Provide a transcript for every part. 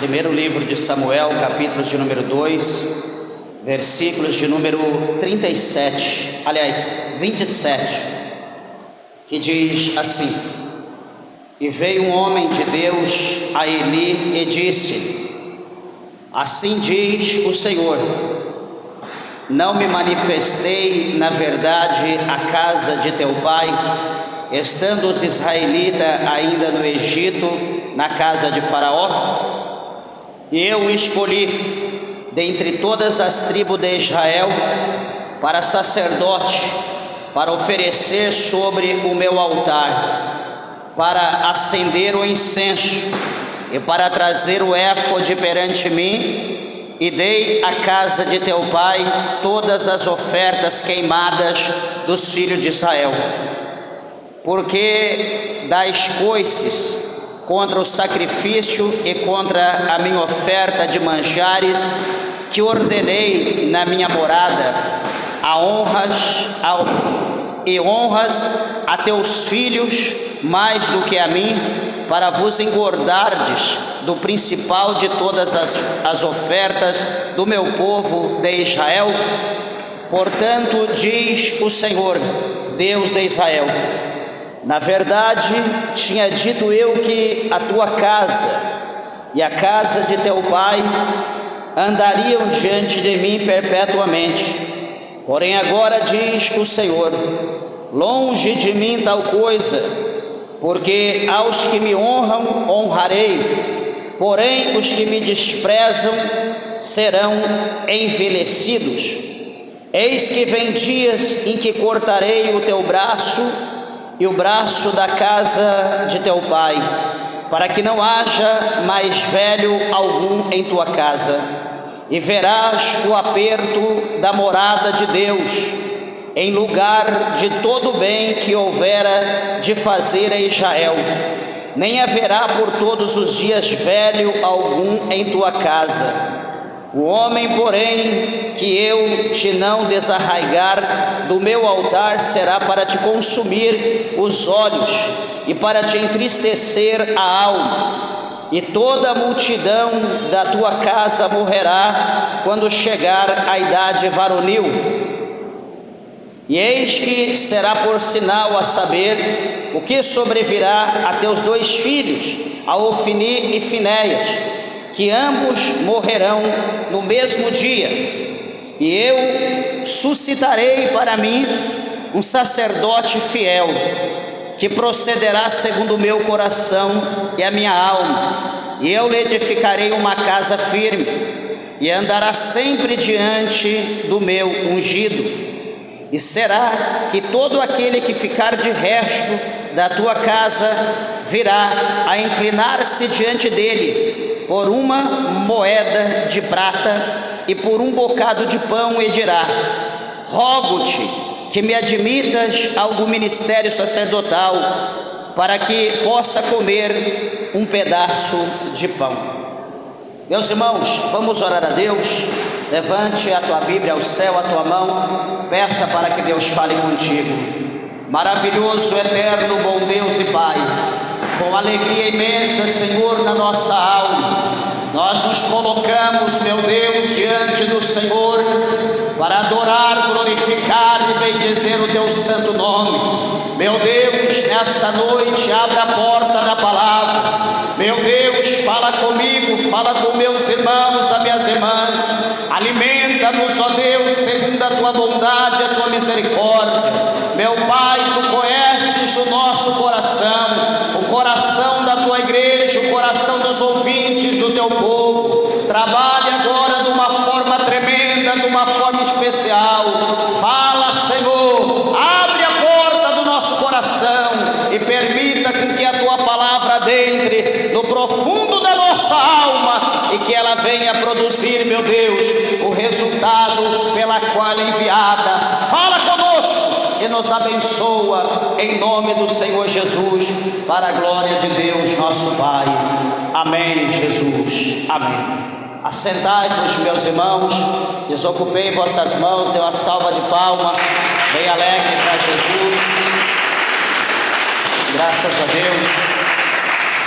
Primeiro livro de Samuel, capítulo de número 2, versículos de número 27, que diz assim: E veio um homem de Deus a Eli e disse: Assim diz o Senhor, não me manifestei na verdade à casa de teu pai, estando os israelitas ainda no Egito, na casa de Faraó? E eu o escolhi dentre todas as tribos de Israel para sacerdote, para oferecer sobre o meu altar, para acender o incenso e para trazer o éfode perante mim, e dei à casa de teu pai todas as ofertas queimadas dos filhos de Israel. Porque dais coices contra o sacrifício e contra a minha oferta de manjares, que ordenei na minha morada, honras a teus filhos mais do que a mim, para vos engordardes do principal de todas as ofertas do meu povo de Israel? Portanto, diz o Senhor, Deus de Israel: na verdade, tinha dito eu que a tua casa e a casa de teu pai andariam diante de mim perpetuamente. Porém agora diz o Senhor: longe de mim tal coisa, porque aos que me honram honrarei, porém os que me desprezam serão envelhecidos. Eis que vem dias em que cortarei o teu braço e o braço da casa de teu pai, para que não haja mais velho algum em tua casa, e verás o aperto da morada de Deus, em lugar de todo o bem que houvera de fazer a Israel. Nem haverá por todos os dias velho algum em tua casa. O homem, porém, que eu te não desarraigar do meu altar, será para te consumir os olhos e para te entristecer a alma. E toda a multidão da tua casa morrerá quando chegar a idade varonil. E eis que será por sinal, a saber, o que sobrevirá a teus dois filhos, a Ofni e Finéias, que ambos morrerão no mesmo dia. E eu suscitarei para mim um sacerdote fiel, que procederá segundo o meu coração e a minha alma, e eu lhe edificarei uma casa firme, e andará sempre diante do meu ungido. E será que todo aquele que ficar de resto da tua casa virá a inclinar-se diante dele por uma moeda de prata e por um bocado de pão, e dirá: rogo-te que me admitas algum ministério sacerdotal, para que possa comer um pedaço de pão. Meus irmãos, vamos orar a Deus. Levante a tua Bíblia ao céu, a tua mão, peça para que Deus fale contigo. Maravilhoso, eterno, bom Deus e Pai, com alegria imensa, Senhor, na nossa alma, nós nos colocamos, meu Deus, diante do Senhor, para adorar, glorificar e bendizer o teu santo nome. Meu Deus, nesta noite, abre a porta da palavra. Meu Deus, fala comigo, fala com meus irmãos, as minhas irmãs. Alimenta-nos, ó Deus, segundo a tua bondade e a tua misericórdia. Meu Pai, tu conheces o nosso coração, o coração da tua igreja, o coração dos ouvintes do teu povo. Trabalhe agora de uma forma tremenda, de uma forma especial. Fala, Senhor, abre a porta do nosso coração e permita com que a tua palavra adentre no profundo da nossa alma, e que ela venha produzir, meu Deus, o resultado pela qual é enviada. Fala conosco e nos abençoa, em nome do Senhor Jesus, para a glória de Deus nosso Pai. Amém, Jesus. Amém. Assentai-vos, meus irmãos, desocupei vossas mãos, dê uma salva de palmas bem alegre para Jesus. Graças a Deus.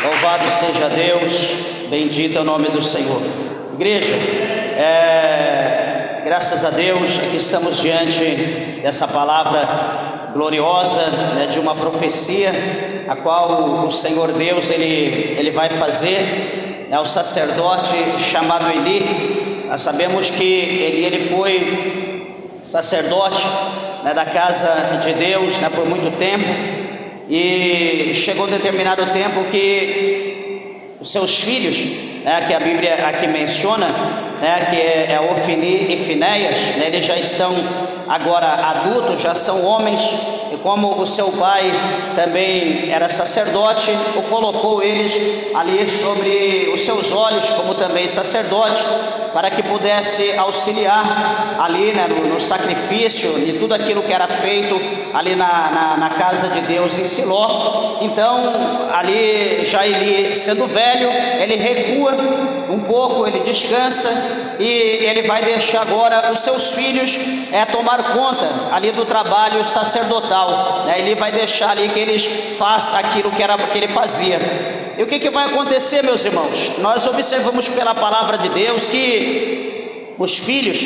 Louvado seja Deus, bendito é o nome do Senhor. Igreja, graças a Deus, aqui estamos diante dessa palavra gloriosa, né, de uma profecia, a qual o Senhor Deus, Ele vai fazer ao sacerdote chamado Eli. Nós sabemos que ele foi sacerdote, né, da casa de Deus, né, por muito tempo, e chegou um determinado tempo que os seus filhos, né, que a Bíblia aqui menciona, né, que é Ofni e Finéias, né, eles já estão agora adultos, já são homens, e como o seu pai também era sacerdote, o colocou eles ali sobre os seus olhos, como também sacerdote, para que pudesse auxiliar ali, né, no sacrifício, de tudo aquilo que era feito ali na casa de Deus em Siló. Então, ali já Eli, sendo velho, ele recua um pouco, ele descansa, e ele vai deixar agora os seus filhos tomar conta ali do trabalho sacerdotal, né? Ele vai deixar ali que eles façam aquilo que ele fazia. E o que vai acontecer, meus irmãos? Nós observamos pela palavra de Deus que os filhos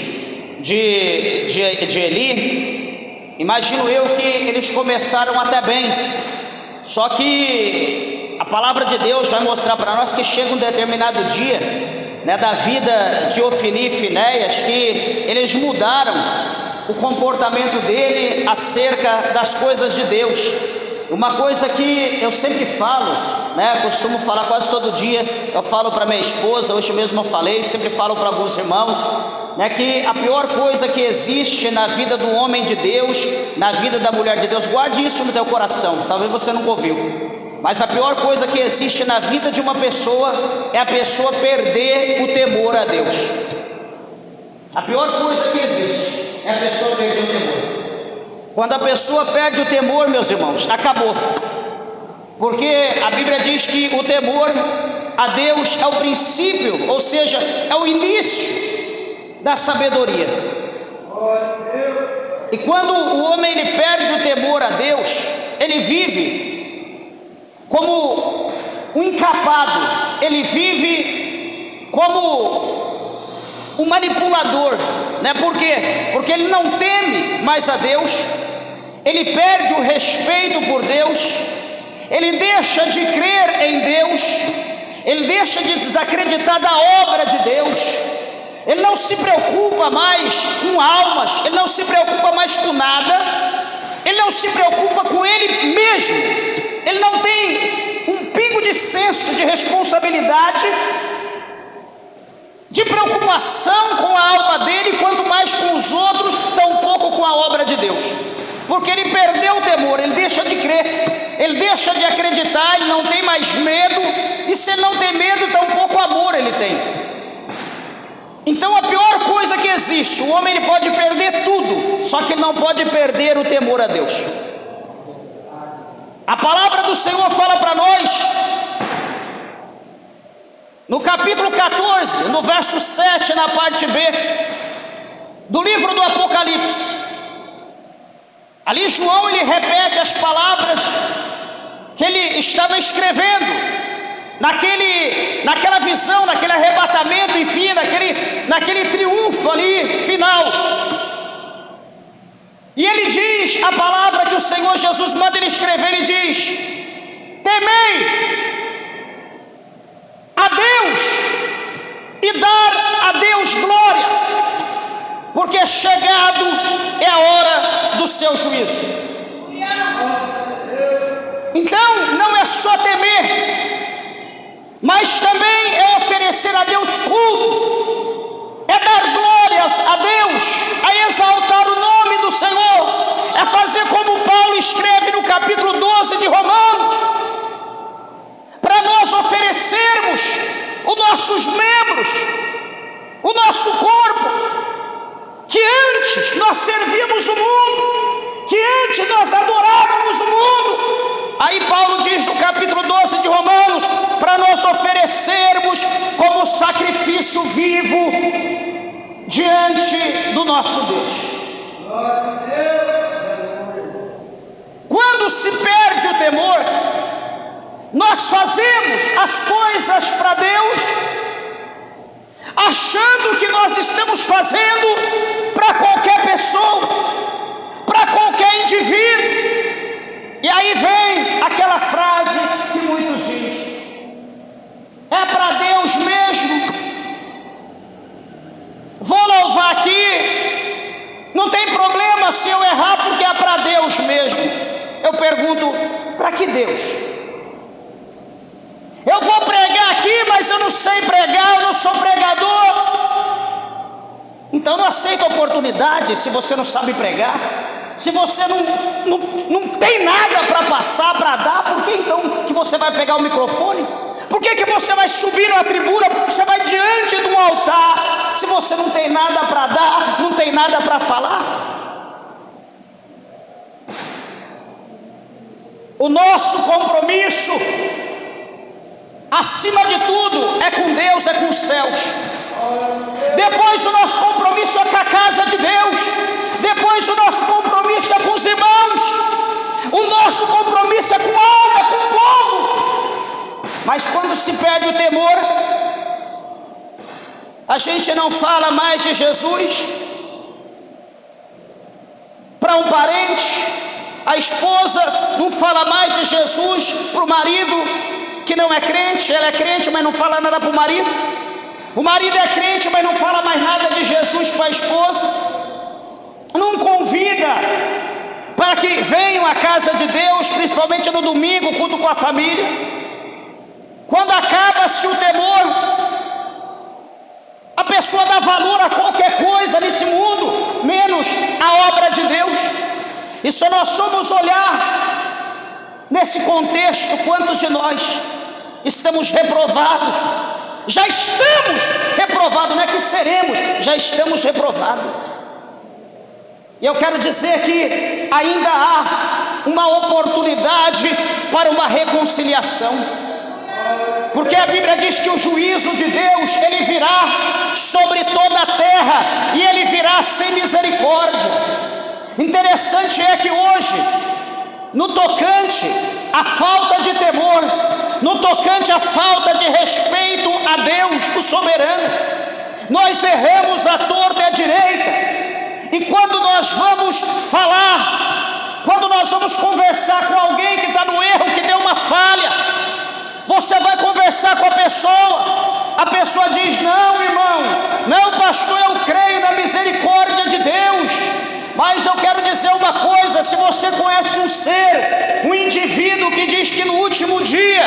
de Eli, imagino eu que eles começaram até bem, só que a palavra de Deus vai mostrar para nós que chega um determinado dia, né, da vida de Ofni e Finéias, que eles mudaram o comportamento dele acerca das coisas de Deus. Uma coisa que eu sempre falo, né, costumo falar quase todo dia, eu falo para minha esposa, hoje mesmo eu falei, sempre falo para alguns irmãos, né, que a pior coisa que existe na vida do homem de Deus, na vida da mulher de Deus, guarde isso no teu coração, talvez você nunca ouviu, mas a pior coisa que existe na vida de uma pessoa é a pessoa perder o temor a Deus. A pior coisa que existe é a pessoa perder o temor. Quando a pessoa perde o temor, meus irmãos, acabou. Porque a Bíblia diz que o temor a Deus é o princípio, ou seja, é o início da sabedoria. E quando o homem ele perde o temor a Deus, ele vive como um encapado, ele vive como um manipulador, né? Por quê? Porque ele não teme mais a Deus, ele perde o respeito por Deus, ele deixa de crer em Deus, ele deixa de desacreditar da obra de Deus, ele não se preocupa mais com almas, ele não se preocupa mais com nada, ele não se preocupa com ele mesmo, ele não tem um pingo de senso de responsabilidade, de preocupação com a alma dele, quanto mais com os outros, tampouco com a obra de Deus, porque ele perdeu o temor, ele deixa de crer, ele deixa de acreditar, ele não tem mais medo, e se ele não tem medo, tampouco amor ele tem. Então a pior coisa que existe, o homem ele pode perder tudo, só que ele não pode perder o temor a Deus. A palavra do Senhor fala para nós, no capítulo 14, no verso 7, na parte B do livro do Apocalipse, ali João ele repete as palavras que ele estava escrevendo naquela visão, naquele arrebatamento, enfim, naquele triunfo ali final. E ele diz a palavra que o Senhor Jesus manda ele escrever, ele diz: temei a Deus e dar a Deus glória, porque chegado é a hora do seu juízo. Então não é só temer, mas também é oferecer a Deus culto, é dar glórias a Deus, é exaltar o nome do Senhor, é fazer como Paulo escreve no capítulo 12 de Romanos, para nós oferecermos os nossos membros, o nosso corpo, que antes nós servíamos o mundo, que antes nós adorávamos o mundo. Aí Paulo diz no capítulo 12 de Romanos, para nós oferecermos como sacrifício vivo diante do nosso Deus. Quando se perde o temor, Nós fazemos as coisas para Deus, achando que nós estamos fazendo para qualquer pessoa, para qualquer indivíduo. E aí vem aquela frase que muitos dizem: é para Deus mesmo? Vou louvar aqui, não tem problema se eu errar, porque é para Deus mesmo. Eu pergunto: para que Deus? Eu vou pregar aqui, mas eu não sei pregar, eu não sou pregador. Então não aceita a oportunidade se você não sabe pregar. Se você não tem nada para passar, para dar, por que então que você vai pegar o microfone? Por que você vai subir na tribuna? Por que você vai diante de um altar, se você não tem nada para dar, não tem nada para falar? O nosso compromisso, acima de tudo, é com Deus, é com os céus. Depois o nosso compromisso é com a casa de Deus. Depois o nosso compromisso é com os irmãos. O nosso compromisso é com a alma, é com o povo. Mas quando se perde o temor, a gente não fala mais de Jesus para um parente. A esposa não fala mais de Jesus para o marido que não é crente. Ela é crente, mas não fala nada para o marido. O marido é crente, mas não fala mais nada de Jesus para a esposa. Não convida para que venham à casa de Deus, principalmente no domingo, culto com a família. Quando acaba-se o temor, a pessoa dá valor a qualquer coisa nesse mundo, menos a obra de Deus. E só nós somos olhar nesse contexto, quantos de nós estamos reprovados? Já estamos reprovados, não é que seremos, já estamos reprovados. E eu quero dizer que ainda há uma oportunidade para uma reconciliação, porque a Bíblia diz que o juízo de Deus, ele virá sobre toda a terra, e ele virá sem misericórdia. Interessante é que hoje, no tocante à falta de temor, no tocante à falta de respeito a Deus, o soberano, nós erramos à torta e à direita. E quando nós vamos falar, quando nós vamos conversar com alguém que está no erro, que deu uma falha, você vai conversar com a pessoa diz: não, irmão, não, pastor, eu creio na misericórdia de Deus. Mas eu quero dizer uma coisa: se você conhece um ser, um indivíduo que diz que no último dia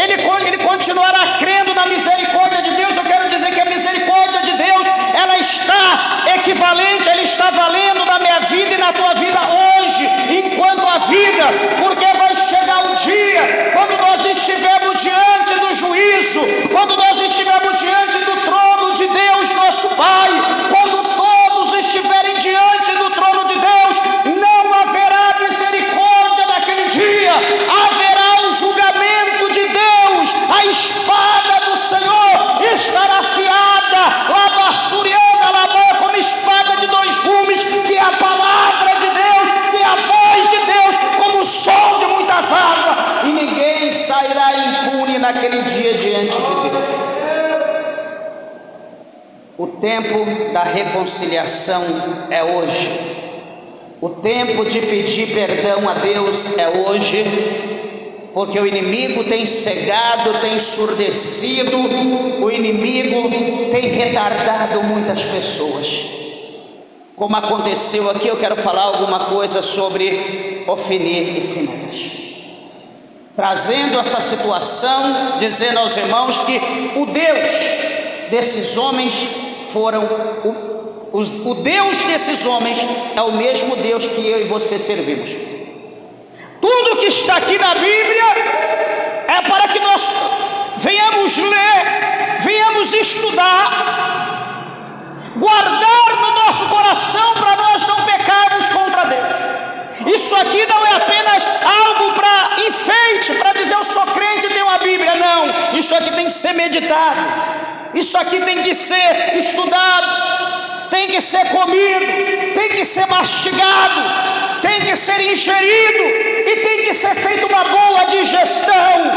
ele continuará crendo na misericórdia de Deus, eu quero dizer que a misericórdia de Deus, ela está equivalente, ela está valendo na minha vida e na tua vida hoje, enquanto a vida, porque vai chegar um dia, quando nós estivermos diante do juízo, quando nós estivermos diante do trono de Deus, nosso Pai, quando todos estiverem diante do trono de Deus, não haverá misericórdia naquele dia, haverá o julgamento de Deus. A espada do Senhor estará afiada, labassuriana, labor, como espada de dois gumes, que é a palavra de Deus, que é a voz de Deus, como o som de muitas águas, e ninguém sairá impune naquele dia diante de Deus. O tempo da reconciliação é hoje. O tempo de pedir perdão a Deus é hoje, porque o inimigo tem cegado, tem ensurdecido, o inimigo tem retardado muitas pessoas. Como aconteceu aqui, eu quero falar alguma coisa sobre Ofni e Finéias, trazendo essa situação, dizendo aos irmãos que o Deus desses homens o Deus desses homens é o mesmo Deus que eu e você servimos. Tudo que está aqui na Bíblia é para que nós venhamos ler, venhamos estudar, guardar no nosso coração para nós não pecarmos contra Deus. Isso aqui não é apenas algo para enfeite, para dizer eu sou crente e tenho a Bíblia. Não, isso aqui tem que ser meditado, isso aqui tem que ser estudado, tem que ser comido, tem que ser mastigado, tem que ser ingerido e tem que ser feita uma boa digestão,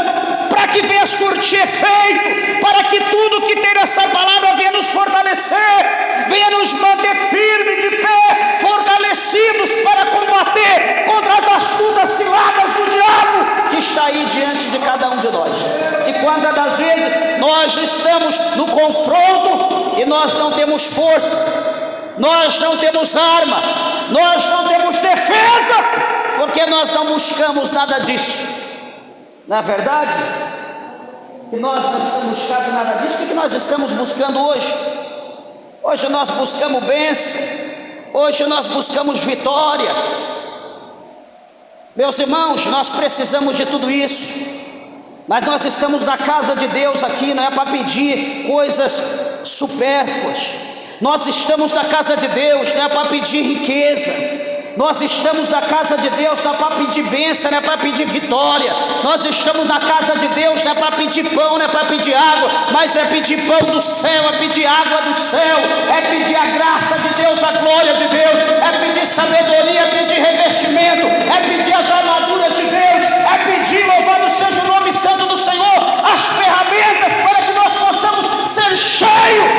para que venha surtir efeito, para que tudo que tem nessa palavra venha nos fortalecer, venha nos manter firmes de pé, fortalecidos para combater contra as astutas ciladas do diabo que está aí diante de cada um de nós. E quantas das vezes nós estamos no confronto e nós não temos força, nós não temos arma, nós não temos defesa, porque nós não buscamos nada disso. Na verdade, que nós não estamos buscando nada disso. O que nós estamos buscando hoje? Hoje nós buscamos bênção, hoje nós buscamos vitória. Meus irmãos, nós precisamos de tudo isso, mas nós estamos na casa de Deus aqui, não é para pedir coisas supérfluas. Nós estamos na casa de Deus, não é para pedir riqueza. Nós estamos na casa de Deus, não é para pedir bênção, não é para pedir vitória. Nós estamos na casa de Deus, não é para pedir pão, não é para pedir água, mas é pedir pão do céu, é pedir água do céu, é pedir a graça de Deus, a glória de Deus, é pedir sabedoria, é pedir revestimento, é pedir as armaduras de Deus, é pedir, louvado seja o nome santo do Senhor, as ferramentas para que nós possamos ser cheios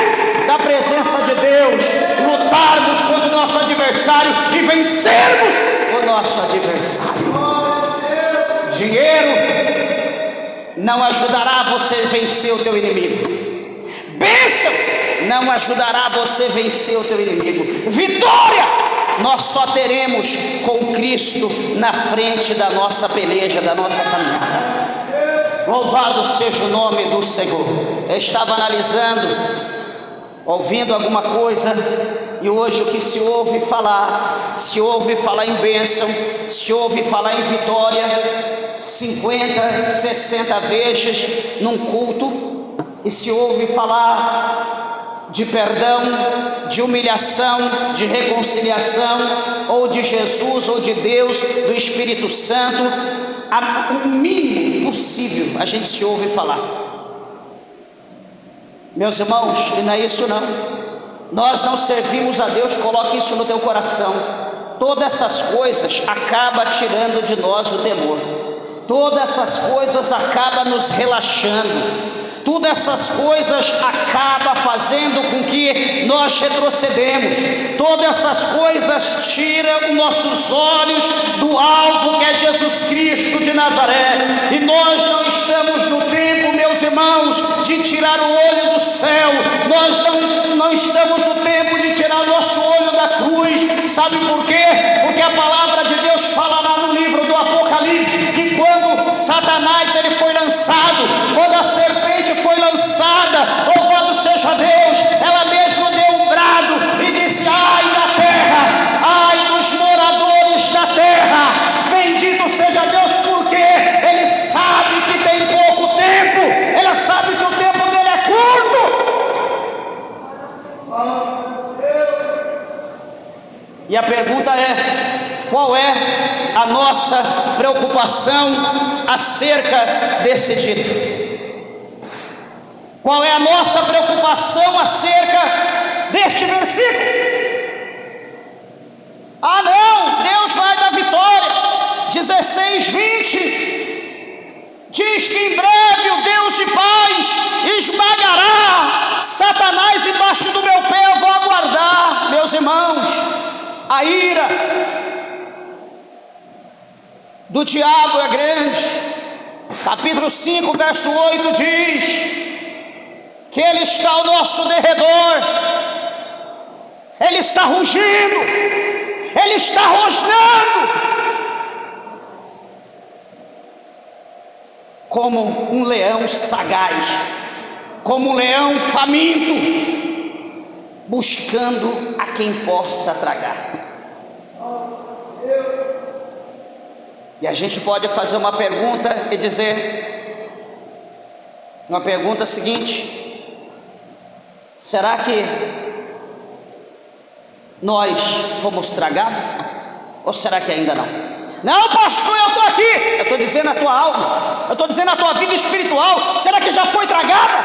da presença de Deus, lutarmos contra o nosso adversário e vencermos o nosso adversário. Dinheiro não ajudará você a vencer o teu inimigo. Bênção não ajudará você a vencer o teu inimigo. Vitória nós só teremos com Cristo na frente da nossa peleja, da nossa caminhada. Louvado seja o nome do Senhor. Eu estava analisando, ouvindo alguma coisa, e hoje o que se ouve falar em bênção, se ouve falar em vitória 50, 60 vezes num culto, e se ouve falar de perdão, de humilhação, de reconciliação, ou de Jesus, ou de Deus, do Espírito Santo, o mínimo possível a gente se ouve falar. Meus irmãos, e não é isso não. Nós não servimos a Deus. Coloque isso no teu coração. Todas essas coisas acabam tirando de nós o temor. Todas essas coisas acabam nos relaxando. Todas essas coisas acabam fazendo com que nós retrocedemos. Todas essas coisas tiram os nossos olhos do alvo que é Jesus Cristo de Nazaré. E nós não estamos no tempo, meus irmãos, de tirar o olho do céu. Nós não estamos no tempo de tirar o nosso olho da cruz. Sabe por quê? Porque a palavra de Deus fala lá no livro do Apocalipse que quando Satanás ele foi lançado, quando a serpente foi lançada, louvado seja Deus, ela mesmo deu um brado e disse: ai da terra, ai dos moradores da terra, bendito seja Deus, porque ele sabe que tem pouco tempo, ele sabe que o tempo dele é curto. E a pergunta é: qual é a nossa preocupação acerca desse dito? Qual é a nossa preocupação acerca deste versículo? Ah não, Deus vai dar vitória. 16:20 diz que em breve o Deus de paz esmagará Satanás embaixo do meu pé. Eu vou aguardar. Meus irmãos, a ira do diabo é grande. Capítulo 5, verso 8 diz que ele está ao nosso derredor, ele está rugindo, ele está rosnando, como um leão sagaz, como um leão faminto, buscando a quem possa tragar. E a gente pode fazer uma pergunta e dizer, uma pergunta seguinte: será que nós fomos tragados? Ou será que ainda não? Não, pastor, eu estou aqui. Eu estou dizendo a tua alma, eu estou dizendo a tua vida espiritual. Será que já foi tragada?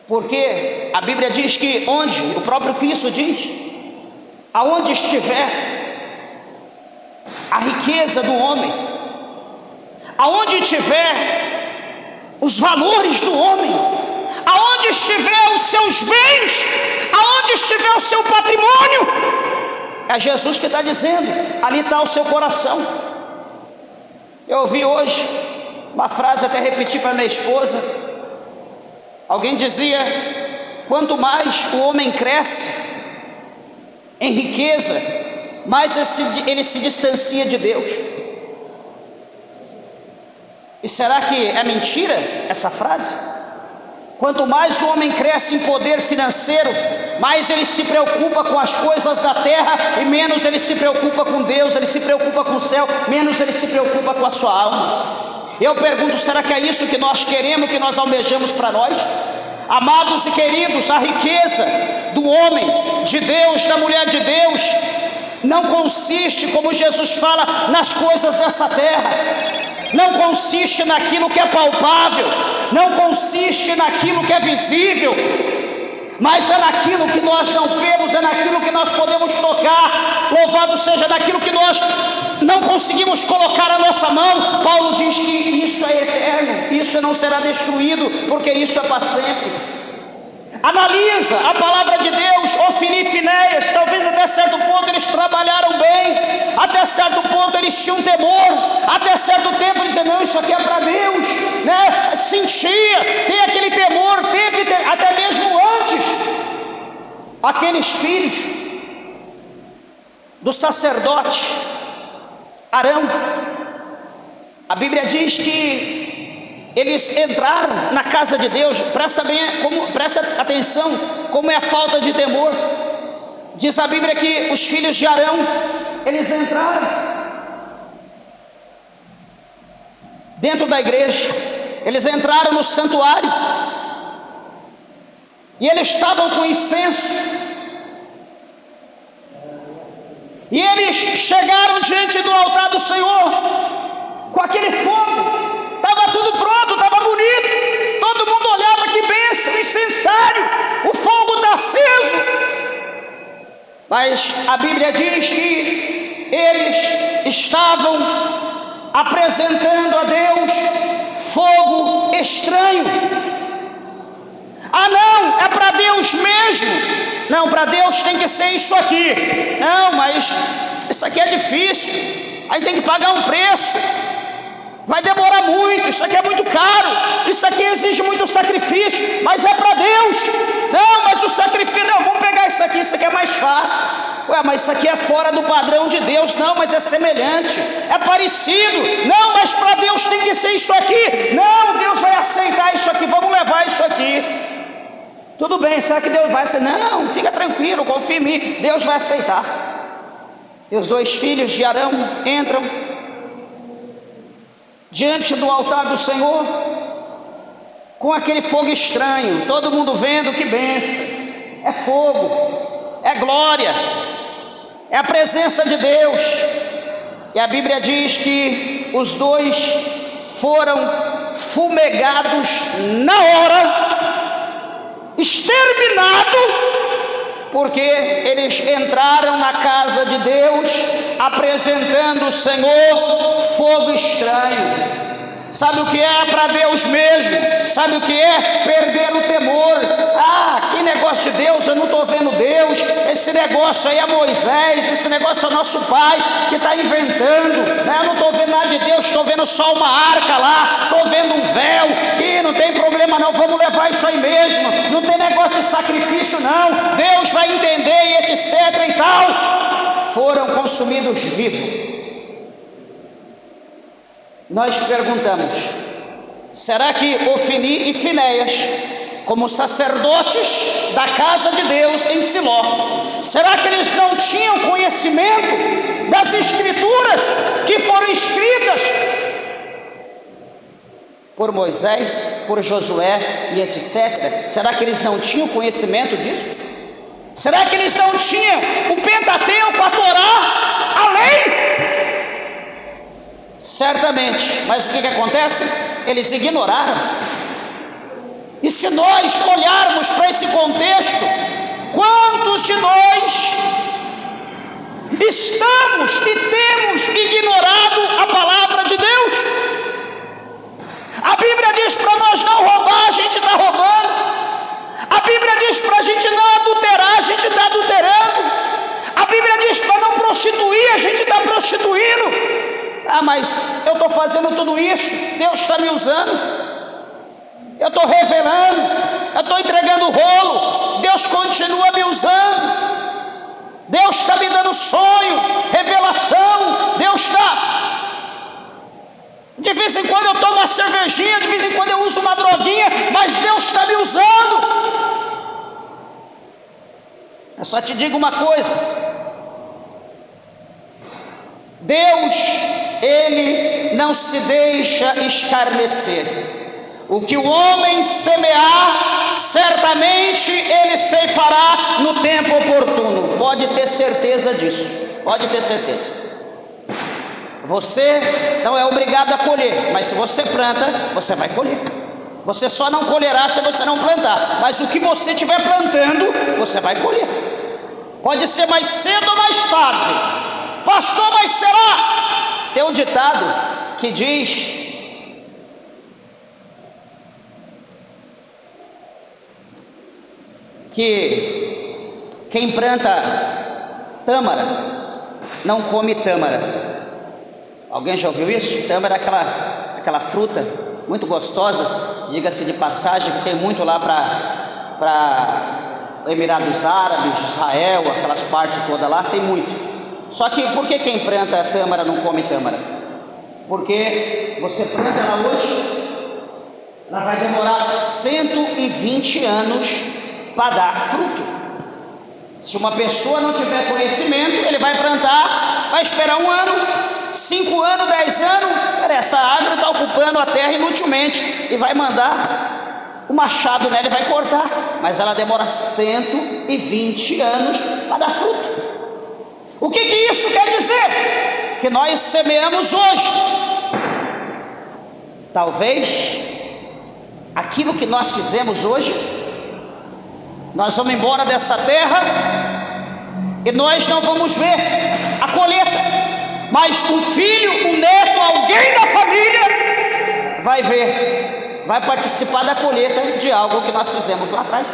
Porque a Bíblia diz que onde, o próprio Cristo diz, aonde estiver a riqueza do homem, aonde tiver os valores do homem, aonde estiver os seus bens, aonde estiver o seu patrimônio, é Jesus que está dizendo, ali está o seu coração. Eu ouvi hoje uma frase, até repeti para minha esposa. Alguém dizia: quanto mais o homem cresce em riqueza, mais ele se distancia de Deus. E será que é mentira essa frase? Quanto mais o homem cresce em poder financeiro, mais ele se preocupa com as coisas da terra e menos ele se preocupa com Deus, ele se preocupa com o céu, menos ele se preocupa com a sua alma. Eu pergunto, será que é isso que nós queremos, que nós almejamos para nós? Amados e queridos, a riqueza do homem de Deus, da mulher de Deus, não consiste, como Jesus fala, nas coisas dessa terra. Não consiste naquilo que é palpável, não consiste naquilo que é visível, mas é naquilo que nós não vemos, é naquilo que nós podemos tocar. Louvado seja naquilo que nós não conseguimos colocar a nossa mão. Paulo diz que isso é eterno, isso não será destruído, porque isso é para sempre. Analisa a palavra de Deus. Ofni e Finéias, talvez até certo ponto eles trabalharam bem, até certo ponto eles tinham temor, até certo tempo eles diziam: não, isso aqui é para Deus, né? Sentia, tem aquele temor, teve até mesmo antes. Aqueles filhos do sacerdote Arão, a Bíblia diz que eles entraram na casa de Deus. Presta atenção como é a falta de temor. Diz a Bíblia que os filhos de Arão, eles entraram dentro da igreja, eles entraram no santuário, e eles estavam com incenso, e eles chegaram diante do altar do Senhor com aquele fogo. Estava tudo pronto, estava bonito, todo mundo olhava, que bênção, incensário, o fogo está aceso. Mas a Bíblia diz que eles estavam apresentando a Deus fogo estranho. Ah, não, é para Deus mesmo. Não, para Deus tem que ser isso aqui. Não, mas isso aqui é difícil, aí tem que pagar um preço, vai demorar muito, isso aqui é muito caro, isso aqui exige muito sacrifício, mas é para Deus. Não, mas o sacrifício, não, vamos pegar isso aqui é mais fácil. Ué, mas isso aqui é fora do padrão de Deus. Não, mas é semelhante, é parecido. Não, mas para Deus tem que ser isso aqui. Não, Deus vai aceitar isso aqui, vamos levar isso aqui. Tudo bem, será que Deus vai aceitar? Não, fica tranquilo, confia em mim, Deus vai aceitar. E os dois filhos de Arão entram diante do altar do Senhor com aquele fogo estranho, todo mundo vendo, que bênção, é fogo, é glória, é a presença de Deus. E a Bíblia diz que os dois foram fumegados na hora, exterminados, porque eles entraram na casa de Deus apresentando ao Senhor fogo estranho. Sabe o que é para Deus mesmo? Sabe o que é? Perder o temor. Ah, que negócio de Deus, eu não estou vendo Deus. Esse negócio aí é Moisés, esse negócio é nosso pai que está inventando, né? Eu não estou vendo nada de Deus, estou vendo só uma arca lá, estou vendo um véu, que não tem problema não, vamos levar isso aí mesmo, não tem negócio de sacrifício não, Deus vai entender e etc e tal. Foram consumidos vivos. Nós perguntamos: será que Ofni e Finéias, como sacerdotes da casa de Deus em Siló, será que eles não tinham conhecimento das escrituras que foram escritas por Moisés, por Josué e etc? Será que eles não tinham conhecimento disso? Será que eles não tinham o Pentateuco, a Torá, a lei? Certamente, mas o que acontece? Eles ignoraram. E se nós olharmos para esse contexto, quantos de nós Estamos e temos ignorado a palavra de Deus. A Bíblia diz para nós não roubar, a gente está roubando. A Bíblia diz para a gente não adulterar, a gente está adulterando. A Bíblia diz para não prostituir, a gente está prostituindo. Ah, mas eu estou fazendo tudo isso, Deus está me usando, eu estou revelando, eu estou entregando o rolo, Deus continua me usando. Deus está me dando sonho, revelação. Deus está... De vez em quando eu tomo uma cervejinha, de vez em quando eu uso uma droguinha, mas Deus está me usando. Eu só te digo uma coisa: Deus, Ele não se deixa escarnecer. O que o homem semear, certamente ele ceifará no tempo oportuno. Pode ter certeza disso, pode ter certeza. Você não é obrigado a colher, mas se você planta, você vai colher. Você só não colherá se você não plantar, mas o que você estiver plantando, você vai colher. Pode ser mais cedo ou mais tarde. Pastor, mas será? Tem um ditado que diz que quem planta tâmara não come tâmara. Alguém já ouviu isso? Tâmara é aquela fruta muito gostosa, diga-se de passagem, que tem muito lá para Emirados Árabes, Israel, aquelas partes todas lá, tem muito. Só que por que quem planta tâmara não come tâmara? Porque você planta ela hoje, ela vai demorar 120 anos para dar fruto. Se uma pessoa não tiver conhecimento, ele vai plantar, vai esperar 1 ano, 5 anos, 10 anos, essa árvore está ocupando a terra inutilmente, e vai mandar o machado nela e vai cortar, mas ela demora 120 anos para dar fruto. O que isso quer dizer? Que nós semeamos hoje. Talvez aquilo que nós fizemos hoje, nós vamos embora dessa terra e nós não vamos ver a colheita, mas um filho, um neto, alguém da família vai ver, vai participar da colheita de algo que nós fizemos lá atrás.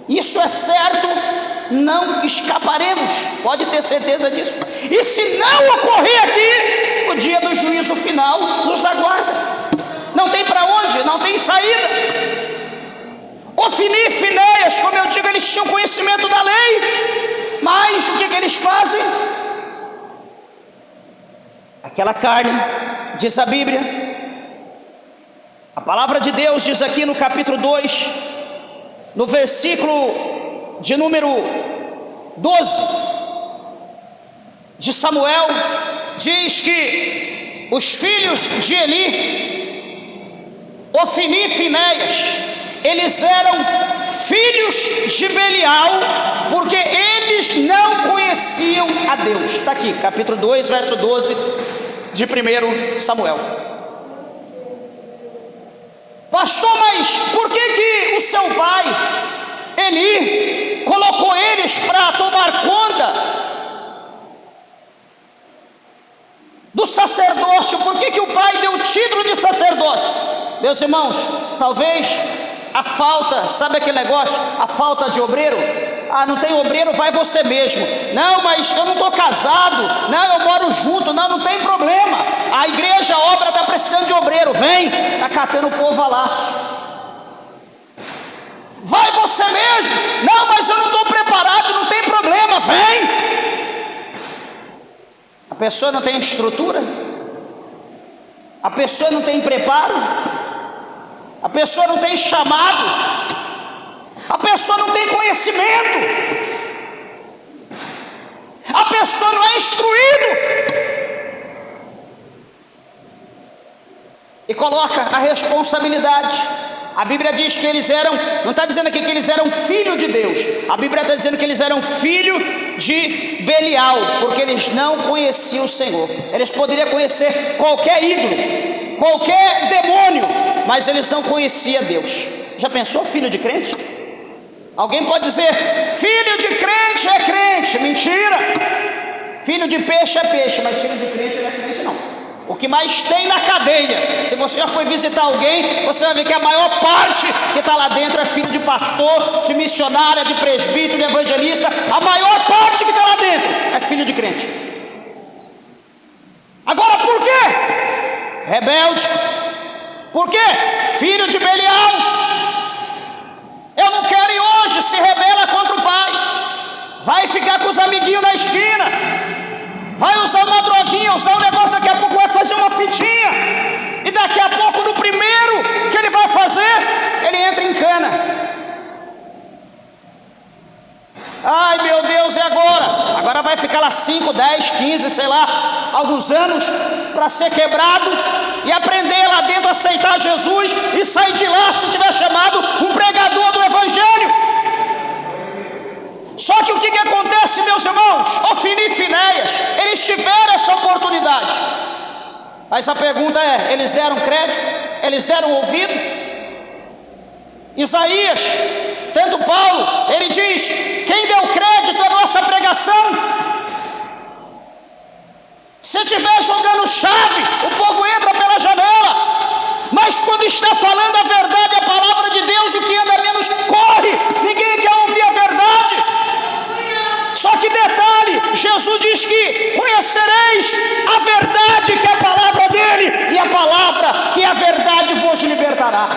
Isso é certo, não escaparemos, pode ter certeza disso. E se não ocorrer aqui, o dia do juízo final nos aguarda. Não tem para onde, não tem saída. Ofni e Finéias, como eu digo, eles tinham conhecimento da lei, mas o que eles fazem? Aquela carne, diz a Bíblia, a palavra de Deus diz aqui no capítulo 2, no versículo de número 12 de Samuel, diz que os filhos de Eli, Ofni e Finéias, eles eram filhos de Belial, porque eles não conheciam a Deus. Está aqui, capítulo 2, verso 12 de 1 Samuel. Pastor, mas por que o seu pai, Eli, colocou eles para tomar conta do sacerdócio? Por que o pai deu o título de sacerdócio? Meus irmãos, talvez a falta, sabe aquele negócio, a falta de obreiro? Ah, não tem obreiro, vai você mesmo. Não, mas eu não estou casado. Não, eu moro junto. Não tem problema. A igreja, a obra está precisando de obreiro. Vem, está catando o povo a laço. Vai você mesmo. Não, mas eu não estou preparado. Não tem problema, vem. A pessoa não tem estrutura. A pessoa não tem preparo. A pessoa não tem chamado, a pessoa não tem conhecimento, a pessoa não é instruído, e coloca a responsabilidade. A Bíblia diz que eles eram, não está dizendo aqui que eles eram filho de Deus, a Bíblia está dizendo que eles eram filho de Belial, porque eles não conheciam o Senhor. Eles poderiam conhecer qualquer ídolo, qualquer demônio, mas eles não conheciam Deus. Já pensou, filho de crente? Alguém pode dizer: filho de crente é crente. Mentira. Filho de peixe é peixe, mas filho de crente não é crente não. O que mais tem na cadeia, se você já foi visitar alguém, você vai ver que a maior parte que está lá dentro é filho de pastor, de missionária, de presbítero, de evangelista. A maior parte que está lá dentro é filho de crente. Agora por quê? Rebelde. Por quê? Filho de Belial. Eu não quero ir hoje, se rebela contra o pai. Vai ficar com os amiguinhos na esquina. Vai usar uma droguinha, usar um negócio, daqui a pouco vai fazer uma fitinha. E daqui a pouco, no primeiro que ele vai fazer, ele entra em cana. Ai meu Deus, e agora? Agora vai ficar lá 5, 10, 15, sei lá, alguns anos para ser quebrado e aprender lá dentro a aceitar Jesus e sair de lá, se tiver chamado, um pregador do Evangelho. Só que o que acontece, meus irmãos? Ofni e Finéias, eles tiveram essa oportunidade. Mas a pergunta é: eles deram crédito? Eles deram ouvido? Isaías, tanto Paulo, ele diz: quem deu crédito à nossa pregação? Se estiver jogando chave, o povo entra pela janela. Mas quando está falando a verdade, a palavra de Deus, o que anda menos corre. Ninguém quer ouvir a verdade. Só que detalhe, Jesus diz que conhecereis a verdade, que é a palavra dele, e a palavra que é a verdade vos libertará.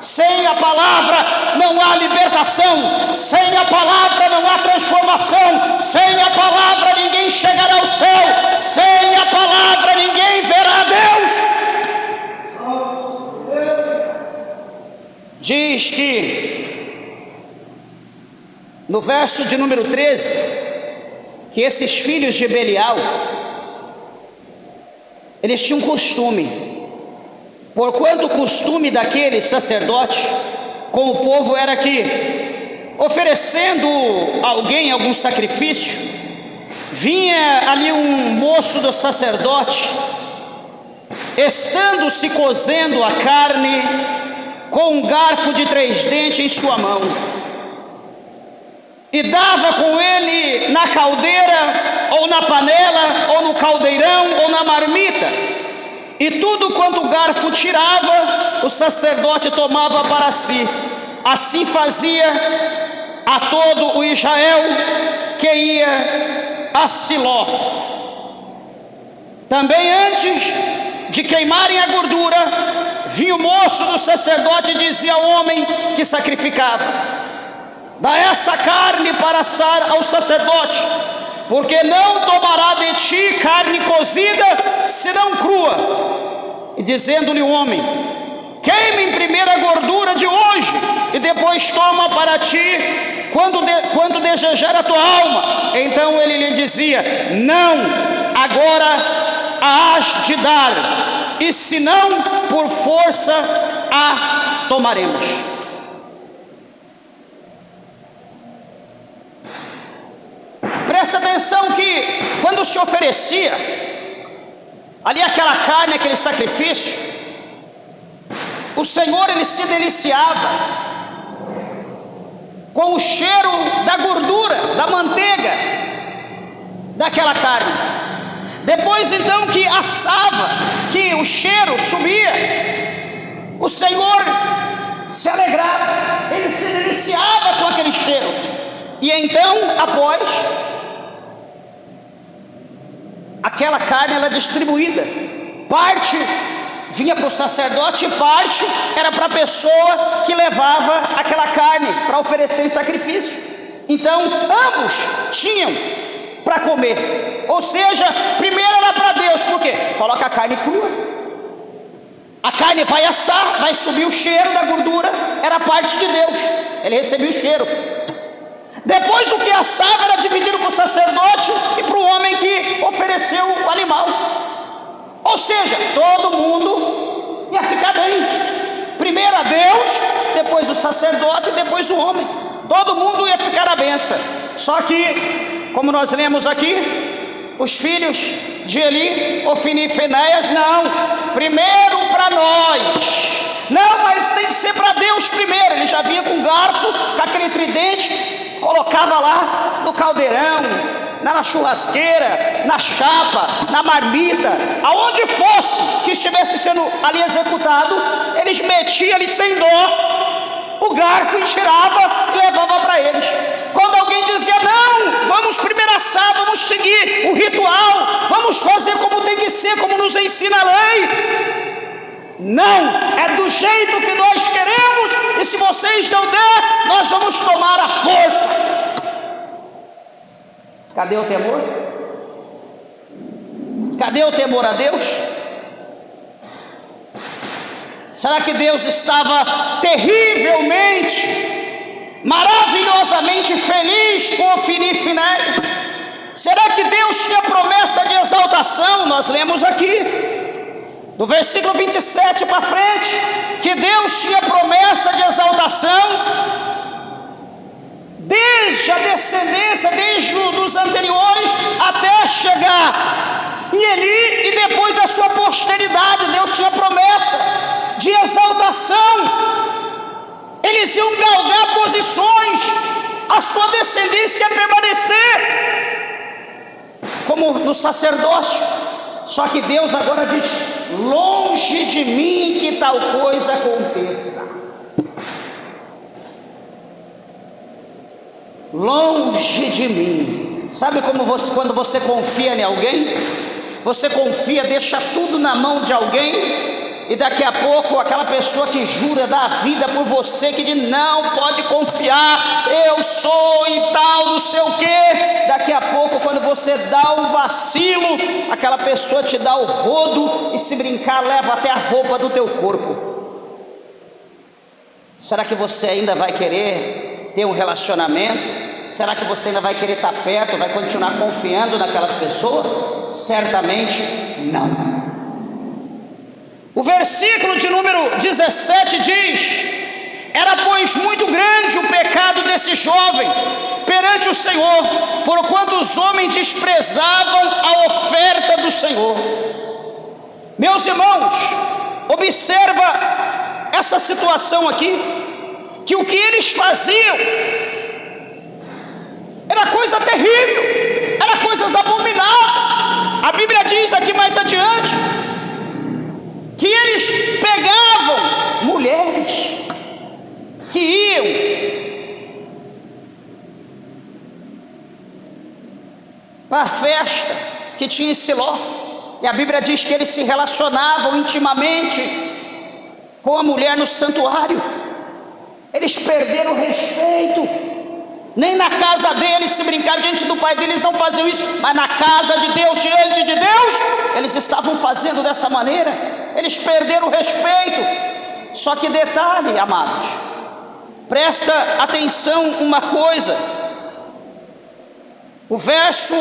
Sem a palavra não há libertação, sem a palavra não há transformação, sem a palavra ninguém chegará ao céu, sem a palavra ninguém verá Deus. Diz que no verso de número 13, que esses filhos de Belial, eles tinham costume, porquanto o costume daquele sacerdote com o povo era que, oferecendo alguém algum sacrifício, vinha ali um moço do sacerdote, estando-se cozendo a carne, com um garfo de 3 dentes em sua mão, e dava com ele na caldeira, ou na panela, ou no caldeirão, ou na marmita, e tudo quanto o garfo tirava, o sacerdote tomava para si. Assim fazia a todo o Israel que ia a Siló. Também antes de queimarem a gordura, vinha o moço do sacerdote e dizia ao homem que sacrificava: dá essa carne para assar ao sacerdote, porque não tomará de ti carne cozida, senão crua. E dizendo-lhe o homem: queime em primeiro a gordura de hoje, e depois toma para ti quando desejar a tua alma. Então ele lhe dizia: não, agora a hás de dar, e se não, por força a tomaremos. Presta atenção que quando se oferecia ali aquela carne, aquele sacrifício, o Senhor, ele se deliciava com o cheiro da gordura, da manteiga daquela carne. Depois então que assava, que o cheiro subia, o Senhor se alegrava, ele se deliciava com aquele cheiro. E então, após, aquela carne era distribuída, parte vinha para o sacerdote e parte era para a pessoa que levava aquela carne para oferecer em sacrifício. Então ambos tinham para comer, ou seja, primeiro era para Deus, porque coloca a carne crua, a carne vai assar, vai subir o cheiro da gordura, era parte de Deus, ele recebia o cheiro. Depois o que assava era dividido para o sacerdote e para o homem que ofereceu o animal. Ou seja, todo mundo ia ficar bem. Primeiro a Deus, depois o sacerdote e depois o homem. Todo mundo ia ficar à benção. Só que, como nós lemos aqui, os filhos de Eli, Ofni e Finéias, não, primeiro para nós. Não, mas tem oferecer para Deus primeiro. Ele já vinha com um garfo, com aquele tridente, colocava lá no caldeirão, na churrasqueira, na chapa, na marmita, aonde fosse que estivesse sendo ali executado, eles metiam ali sem dó o garfo e tirava e levava para eles. Quando alguém dizia: não, vamos primeiro assar, vamos seguir o ritual, vamos fazer como tem que ser, como nos ensina a lei, não, é do jeito que nós queremos, e se vocês não der, nós vamos tomar a força. Cadê o temor? Cadê o temor a Deus? Será que Deus estava terrivelmente, maravilhosamente feliz com Ofni e Finéias? Será que Deus tinha promessa de exaltação? Nós lemos aqui, do versículo 27 para frente, que Deus tinha promessa de exaltação desde a descendência, desde os anteriores, até chegar em Eli e depois da sua posteridade. Deus tinha promessa de exaltação, eles iam galgar posições, a sua descendência ia permanecer, como no sacerdócio. Só que Deus agora diz: longe de mim que tal coisa aconteça. Longe de mim. Sabe como quando você confia em alguém, você confia, deixa tudo na mão de alguém, e daqui a pouco aquela pessoa que jura dar a vida por você, que diz: não, pode confiar, eu sou e tal, não sei o que. Daqui a pouco, quando você dá um vacilo, aquela pessoa te dá o rodo, e se brincar leva até a roupa do teu corpo. Será que você ainda vai querer ter um relacionamento? Será que você ainda vai querer estar perto, vai continuar confiando naquelas pessoas? Certamente não. O versículo de número 17 diz: era pois muito grande o pecado desse jovem perante o Senhor, porquanto os homens desprezavam a oferta do Senhor. Meus irmãos, observa essa situação aqui, que o que eles faziam era coisa terrível, era coisas abomináveis. A Bíblia diz aqui mais adiante que eles pegavam mulheres que iam para a festa que tinha em Siló, e a Bíblia diz que eles se relacionavam intimamente com a mulher no santuário. Eles perderam o respeito. Nem na casa deles, se brincar diante do pai deles, não faziam isso, mas na casa de Deus, diante de Deus, eles estavam fazendo dessa maneira. Eles perderam o respeito. Só que detalhe, amados, presta atenção uma coisa, o verso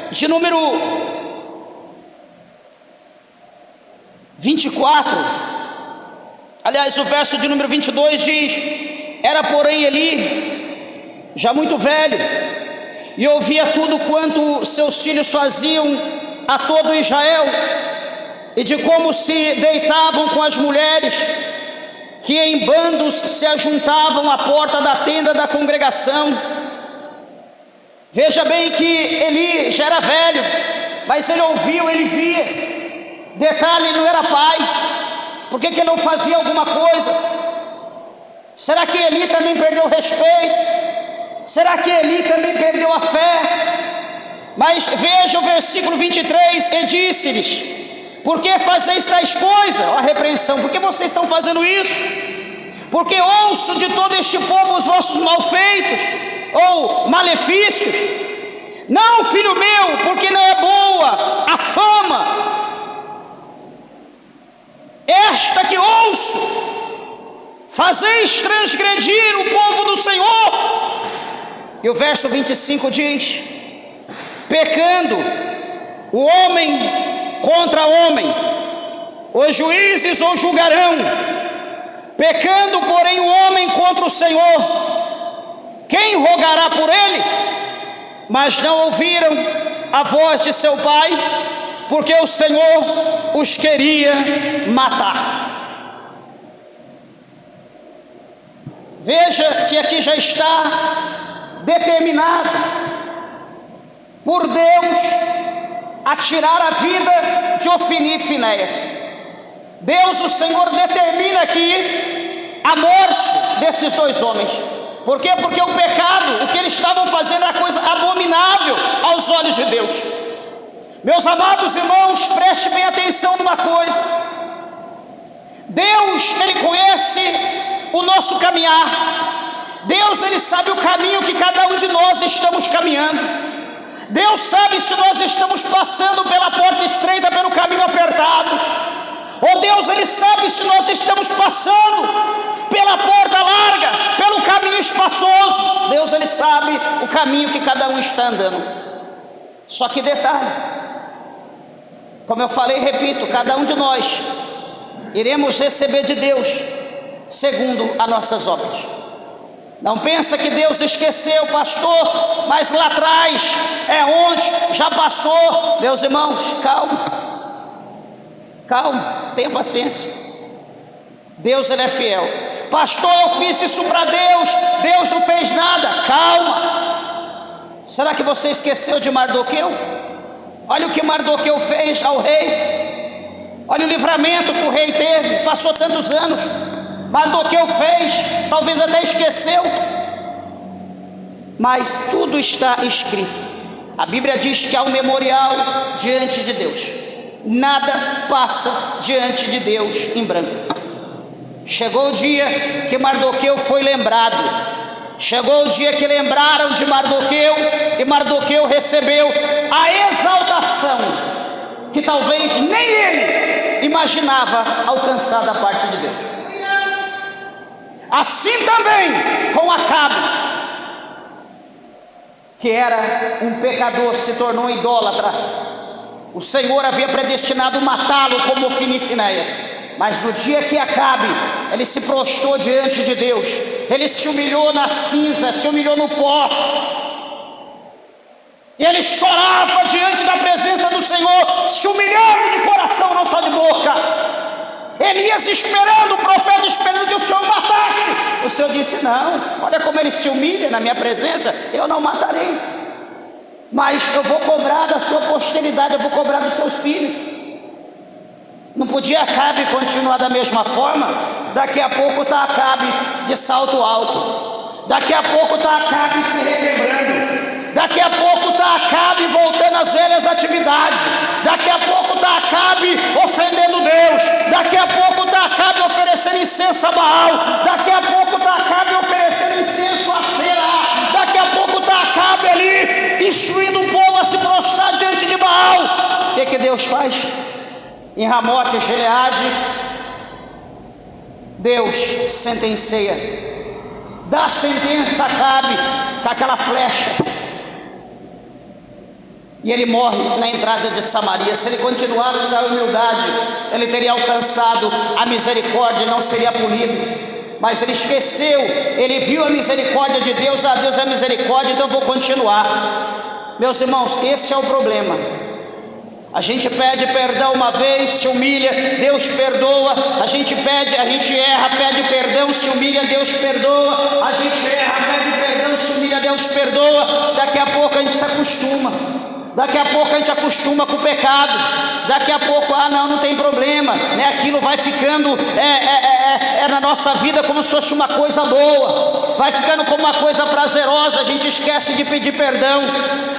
de número 24, aliás, o verso de número 22 diz: era porém Eli já muito velho, e ouvia tudo quanto seus filhos faziam a todo Israel, e de como se deitavam com as mulheres, que em bandos se ajuntavam à porta da tenda da congregação. Veja bem que Eli já era velho, mas ele ouviu, ele via. Detalhe, ele não era pai. Por que ele não fazia alguma coisa? Será que Eli também perdeu o respeito? Será que Eli também perdeu a fé? Mas veja o versículo 23, e disse-lhes: por que fazeis tais coisas? A repreensão: por que vocês estão fazendo isso? Porque ouço de todo este povo os vossos malfeitos, ou malefícios. Não, filho meu, porque não é boa a fama esta que ouço. Fazeis transgredir o povo do Senhor. E o verso 25 diz: pecando o homem contra homem, os juízes o julgarão. Pecando, porém, o homem contra o Senhor, quem rogará por ele? Mas não ouviram a voz de seu pai, porque o Senhor os queria matar. Veja que aqui já está determinado por Deus a tirar a vida de Ofni e Finéias. Deus, o Senhor, determina aqui a morte desses dois homens. Por quê? Porque o pecado, o que eles estavam fazendo era coisa abominável aos olhos de Deus. Meus amados irmãos, preste bem atenção numa coisa. Deus, Ele conhece o nosso caminhar. Deus, Ele sabe o caminho que cada um de nós estamos caminhando. Deus sabe se nós estamos passando pela porta estreita, pelo caminho apertado. Ou Deus, Ele sabe se nós estamos passando pela porta larga, pelo caminho espaçoso. Deus, Ele sabe o caminho que cada um está andando. Só que detalhe, como eu falei e repito, cada um de nós iremos receber de Deus segundo as nossas obras. Não pensa que Deus esqueceu, pastor, mas lá atrás é onde já passou. Meus irmãos, calma, calma, tenha paciência. Deus, Ele é fiel. Pastor, eu fiz isso para Deus, Deus não fez nada. Calma. Será que você esqueceu de Mardoqueu? Olha o que Mardoqueu fez ao rei. Olha o livramento que o rei teve. Passou tantos anos, Mardoqueu fez, talvez até esqueceu, mas tudo está escrito. A Bíblia diz que há um memorial diante de Deus. Nada passa diante de Deus em branco. Chegou o dia que Mardoqueu foi lembrado. Chegou o dia que lembraram de Mardoqueu, e Mardoqueu recebeu a exaltação que talvez nem ele imaginava alcançar da parte de Deus. Assim também com Acabe, que era um pecador, se tornou um idólatra. O Senhor havia predestinado matá-lo como Ofni e Finéias, mas no dia que Acabe, ele se prostrou diante de Deus, ele se humilhou na cinza, se humilhou no pó, e ele chorava diante da presença do Senhor, se humilhando de coração, não só de boca. Elias esperando, o profeta esperando que o Senhor matasse. O Senhor disse: não, olha como ele se humilha na minha presença, eu não matarei, mas eu vou cobrar da sua posteridade, eu vou cobrar dos seus filhos. Não podia Acabe continuar da mesma forma. Daqui a pouco está Acabe de salto alto, daqui a pouco está Acabe se relembrando, daqui a pouco está Acabe voltando às velhas atividades, daqui a pouco está Acabe ofendendo Deus, daqui a pouco está Acabe oferecendo incenso a Baal, daqui a pouco está Acabe oferecendo incenso a Será, daqui a pouco está Acabe ali instruindo o povo a se prostrar diante de Baal. O que Deus faz? Em Ramote e Gileade, Deus sentencia, dá sentença a Acabe com aquela flecha, e ele morre na entrada de Samaria. Se ele continuasse na humildade, ele teria alcançado a misericórdia e não seria punido, mas ele esqueceu, ele viu a misericórdia de Deus. Ah, Deus é misericórdia, então eu vou continuar. Meus irmãos, esse é o problema. A gente pede perdão uma vez, se humilha, Deus perdoa. A gente pede, a gente erra, pede perdão, se humilha, Deus perdoa. A gente erra, pede perdão, se humilha, Deus perdoa. Daqui a pouco a gente se acostuma. Daqui a pouco a gente acostuma com o pecado. Daqui a pouco, não tem problema, né? Aquilo vai ficando na nossa vida como se fosse uma coisa boa, vai ficando como uma coisa prazerosa. A gente esquece de pedir perdão,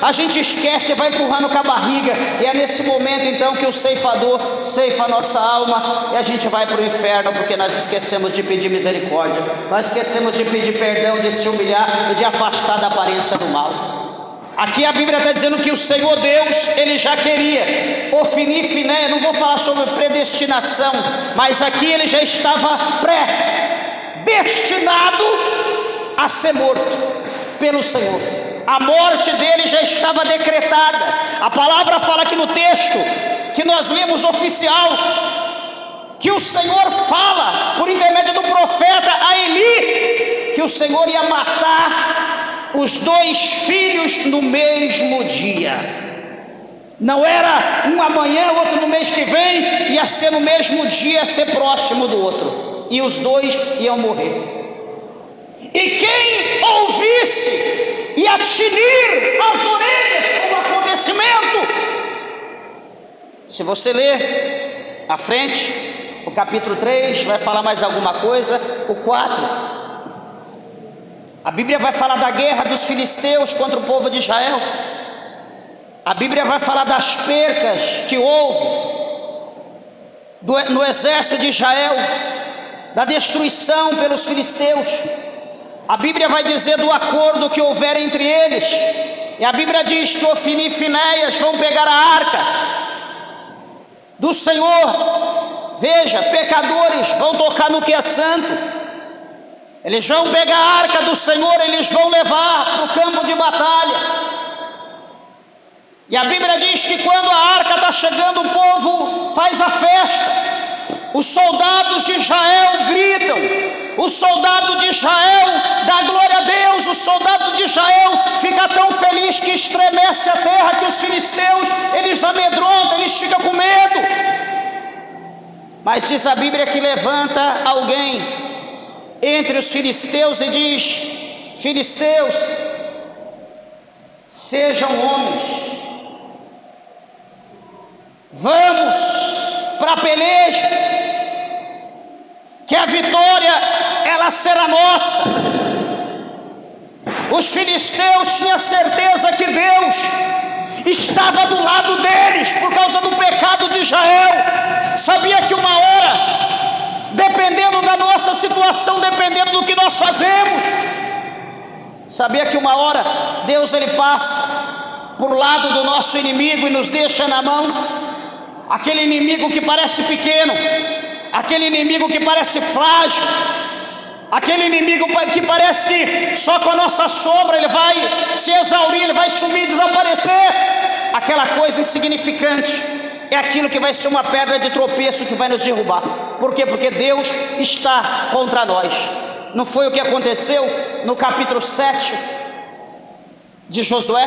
a gente esquece, vai empurrando com a barriga, e é nesse momento então que o ceifador ceifa a nossa alma, e a gente vai para o inferno, porque nós esquecemos de pedir misericórdia, nós esquecemos de pedir perdão, de se humilhar e de afastar da aparência do mal. Aqui a Bíblia está dizendo que o Senhor Deus, Ele já queria Ofni e Finéias. Não vou falar sobre predestinação, mas aqui ele já estava predestinado a ser morto pelo Senhor. A morte dele já estava decretada. A palavra fala aqui no texto que nós lemos oficial, que o Senhor fala por intermédio do profeta a Eli, que o Senhor ia matar os dois filhos no mesmo dia. Não era um amanhã, outro no mês que vem, ia ser no mesmo dia, ia ser próximo do outro, e os dois iam morrer. E quem ouvisse e atinir as orelhas com o acontecimento. Se você ler à frente, o capítulo 3 vai falar mais alguma coisa, o 4. A Bíblia vai falar da guerra dos filisteus contra o povo de Israel. A Bíblia vai falar das percas que houve no exército de Israel, da destruição pelos filisteus. A Bíblia vai dizer do acordo que houver entre eles. E a Bíblia diz que Ofni e Finéias vão pegar a arca do Senhor. Veja, pecadores vão tocar no que é santo. Eles vão pegar a arca do Senhor, eles vão levar para o campo de batalha. E a Bíblia diz que quando a arca está chegando, o povo faz a festa. Os soldados de Israel gritam. O soldado de Israel dá glória a Deus. O soldado de Israel fica tão feliz que estremece a terra, que os filisteus, eles amedrontam, eles ficam com medo. Mas diz a Bíblia que levanta alguém entre os filisteus e diz: filisteus, sejam homens, vamos para a peleja, que a vitória ela será nossa. Os filisteus tinham certeza que Deus estava do lado deles por causa do pecado de Israel. Sabia que uma hora, dependendo da nossa situação, dependendo do que nós fazemos, sabia que uma hora Deus ele passa por lado do nosso inimigo e nos deixa na mão. Aquele inimigo que parece pequeno, aquele inimigo que parece frágil, aquele inimigo que parece que só com a nossa sombra ele vai se exaurir, ele vai sumir, desaparecer. Aquela coisa insignificante é aquilo que vai ser uma pedra de tropeço que vai nos derrubar. Por quê? Porque Deus está contra nós. Não foi o que aconteceu no capítulo 7 de Josué?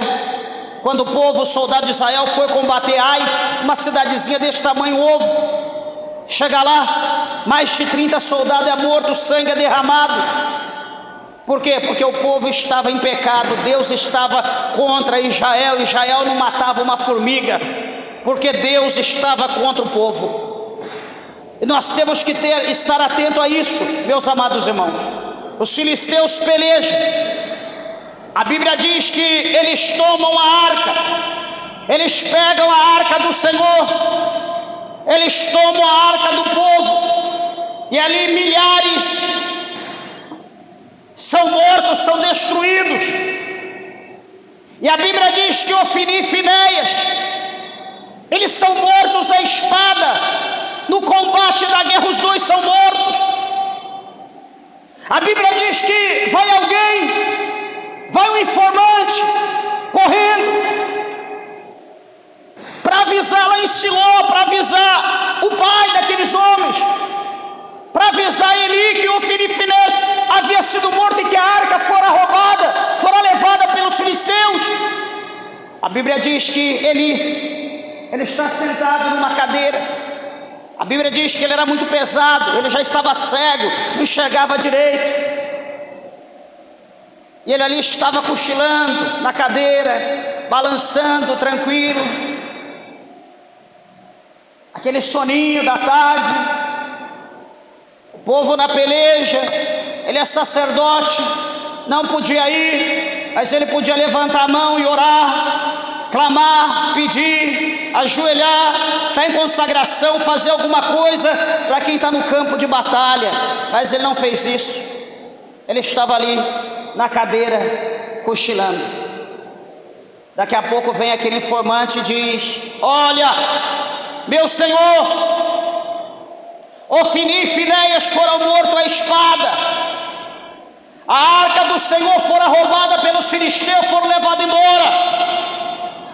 Quando o povo, o soldado de Israel, foi combater Ai, uma cidadezinha desse tamanho, ovo. Chega lá, mais de 30 soldados é morto, sangue é derramado. Por quê? Porque o povo estava em pecado. Deus estava contra Israel. Israel não matava uma formiga, porque Deus estava contra o povo. E nós temos que estar atento a isso, meus amados irmãos. Os filisteus pelejam. A Bíblia diz que eles tomam a arca, eles pegam a arca do Senhor, eles tomam a arca do povo, e ali milhares são mortos, são destruídos. E a Bíblia diz que Ofni e Finéias, eles são mortos à espada. No combate da guerra os dois são mortos. A Bíblia diz que vai alguém, vai um informante correndo para avisar lá em Siló, para avisar o pai daqueles homens, para avisar Eli que Ofni e Finéias havia sido morto e que a arca fora roubada, fora levada pelos filisteus. A Bíblia diz que Eli, ele está sentado numa cadeira. A Bíblia diz que ele era muito pesado, ele já estava cego, não enxergava direito. E ele ali estava cochilando na cadeira, balançando tranquilo, aquele soninho da tarde. O povo na peleja, ele é sacerdote, não podia ir, mas ele podia levantar a mão e orar, clamar, pedir, ajoelhar, estar em consagração, fazer alguma coisa para quem está no campo de batalha. Mas ele não fez isso. Ele estava ali na cadeira, cochilando. Daqui a pouco vem aquele informante e diz: olha, meu senhor, Ofni e Finéias foram mortos à espada, a arca do Senhor fora roubada pelos filisteus, foram levados embora,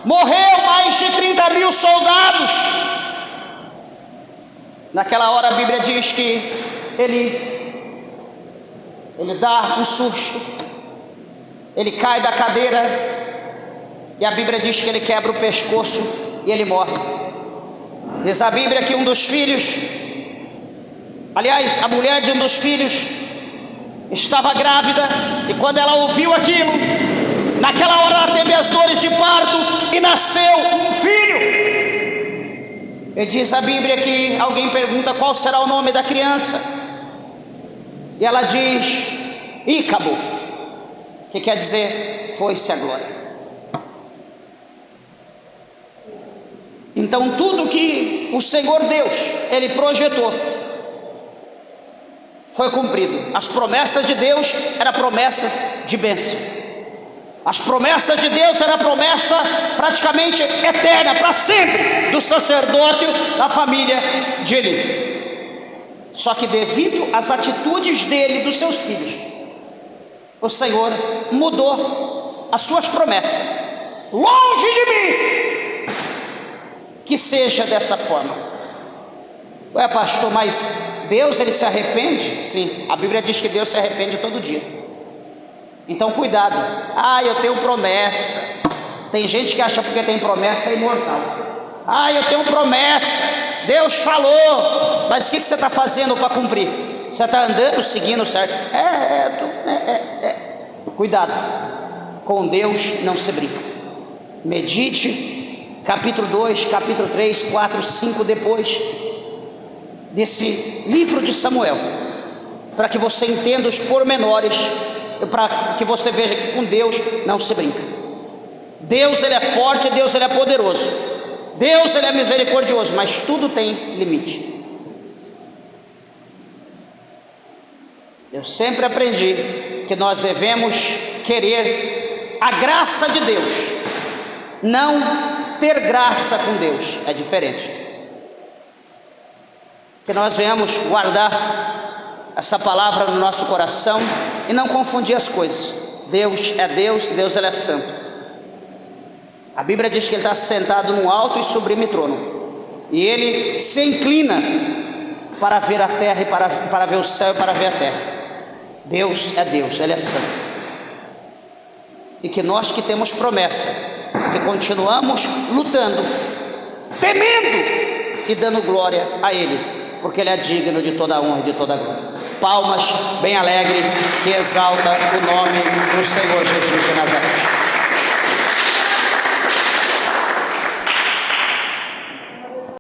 morreu mais de 30 mil soldados. Naquela hora a Bíblia diz que ele dá um susto, ele cai da cadeira, e a Bíblia diz que ele quebra o pescoço e ele morre. Diz a Bíblia que um dos filhos, aliás, a mulher de um dos filhos, estava grávida, e quando ela ouviu aquilo, naquela hora ela teve as dores de parto e nasceu um filho. E diz a Bíblia que alguém pergunta qual será o nome da criança, e ela diz Ícabo, que quer dizer foi-se a glória. Então tudo que o Senhor Deus, Ele projetou, foi cumprido. As promessas de Deus eram promessas de bênção. As promessas de Deus eram promessa praticamente eterna, para sempre, do sacerdócio da família de Eli. Só que devido às atitudes dele e dos seus filhos, o Senhor mudou as suas promessas. Longe de mim que seja dessa forma. Ué, pastor, mas Deus, Ele se arrepende? Sim, a Bíblia diz que Deus se arrepende todo dia. Então cuidado. Eu tenho promessa. Tem gente que acha porque tem promessa é imortal. Eu tenho promessa, Deus falou, mas o que você está fazendo para cumprir? Você está andando, seguindo certo? Cuidado, com Deus não se brinca. Medite capítulo 2, capítulo 3, 4, 5 depois desse livro de Samuel, para que você entenda os pormenores, para que você veja que com Deus não se brinca. Deus, Ele é forte, Deus, Ele é poderoso, Deus, Ele é misericordioso, mas tudo tem limite. Eu sempre aprendi que nós devemos querer a graça de Deus, não ter graça com Deus, é diferente. Que nós venhamos guardar essa palavra no nosso coração e não confundir as coisas. Deus é Deus, Deus, Ele é santo. A Bíblia diz que Ele está sentado num alto e sublime trono, e Ele se inclina para ver a terra e para ver o céu e para ver a terra. Deus é Deus, Ele é santo. E que nós que temos promessa, que continuamos lutando, temendo e dando glória a Ele, porque Ele é digno de toda a honra e de toda a glória. Palmas bem alegre que exalta o nome do Senhor Jesus de Nazaré.